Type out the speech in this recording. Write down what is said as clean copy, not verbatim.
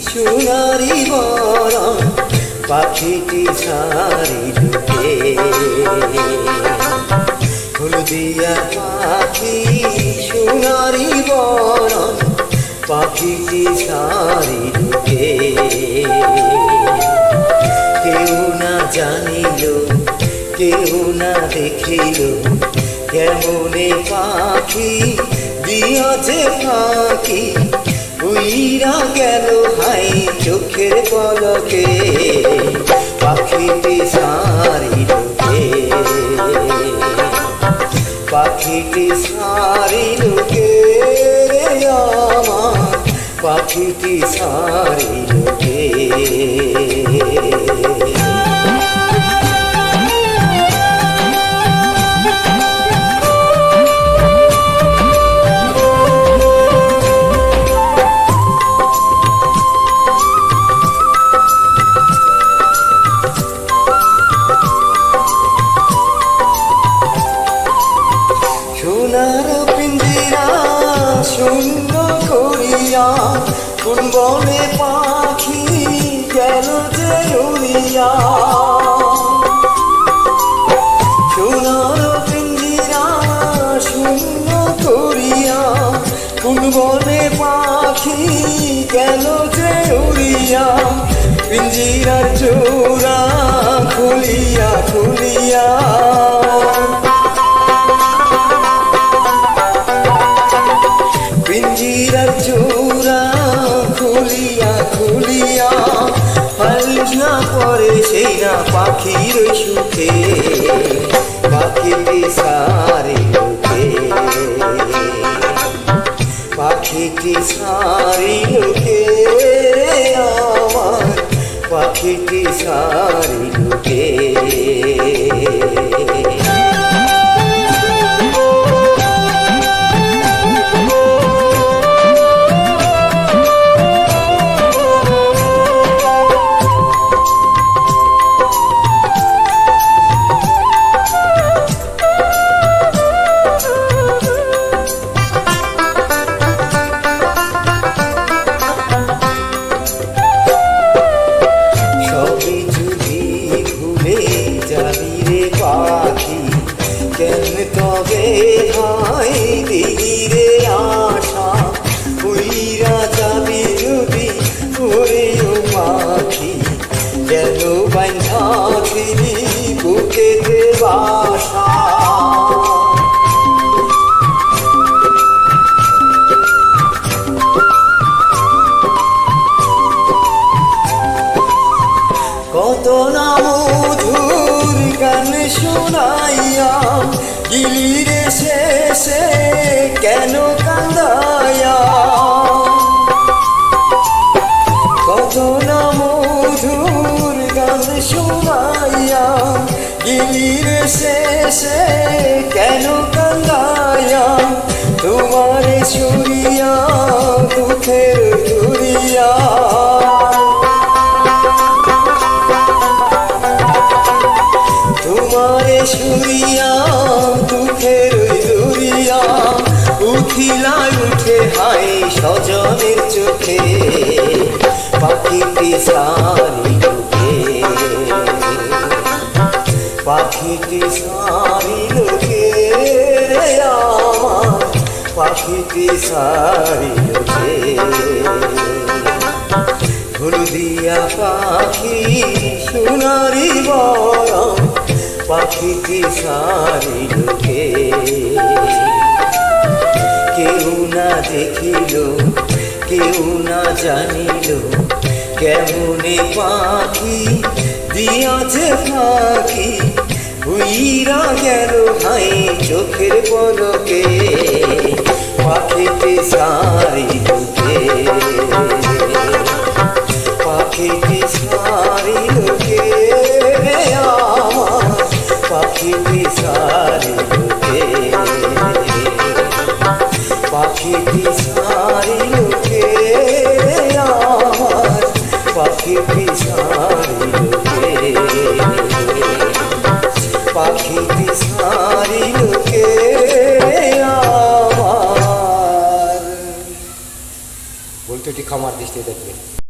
সোনারি বরণ পাখিটি ছাড়িলুকে হলদিয়া পাখি সোনারি বরণ পাখিটি ছাড়িলুকে কেউ না জানিল কেউ না দেখিল কেমনে পাখি দিয়াছে ফাঁকি উইরা গেল হাই চোখের পলকে পাখিটি ছাড়িলুকে পাখিটি ছাড়িলুকে আমার পাখিটি ছাড়িলুকে সোনার পিঞ্জিরা শূন্য করিয়া কোন বনে পাখি গেল যে উড়িয়া সোনার পিঞ্জিরা শূন্য করিয়া কোন বনে পাখি গেল যে উড়িয়া পিঞ্জিরার চূড়া খুলিয়া খুলিয়া পিঞ্জিরার চূড়া খুলিয়া খুলিয়া ফালিস না পরে সেই না পাখির সুখে পাখিটি ছাড়িলুকে পাখিটি ছাড়িলুকে আমার পাখিটি ছাড়িলুকে পাখি কেন তবে ভাই দিদিরে আশা উইরা যাবি যদি ওরেও পাখি কেন বান্ধা দিবি বুকেতে বাসা কত না মধুর গান শোনাইয়া গিলিরে শেষে কেন কান্দাইয়া কত না মধুর গান শোনাইয়া গিলিরে শেষে কেন কান্দাইয়া তোমারে ছুরিয়া দুঃখের দুরিয়া তোমারে সুরিয়া দুঃখের দুরিয়া উঠিলায় উঠে হাই স্বজনের চোখে পাখিটি ছাড়িলুকে পাখিটি ছাড়িলুকে আমার পাখিটি ছাড়িলুকে হলদিয়া পাখি সোনারি বরণ পাখিটি ছাড়িলুকে কেউ না দেখিল কেউ না জানিল কেমনে পাখি দিয়াছে ফাঁকি উইরা গেল হাই চোখের পলকে পাখিটি ছাড়িলুকে পাখিটি ছাড়িলুকে আমার পাখিটি ছাড়িলুকে পাখিটি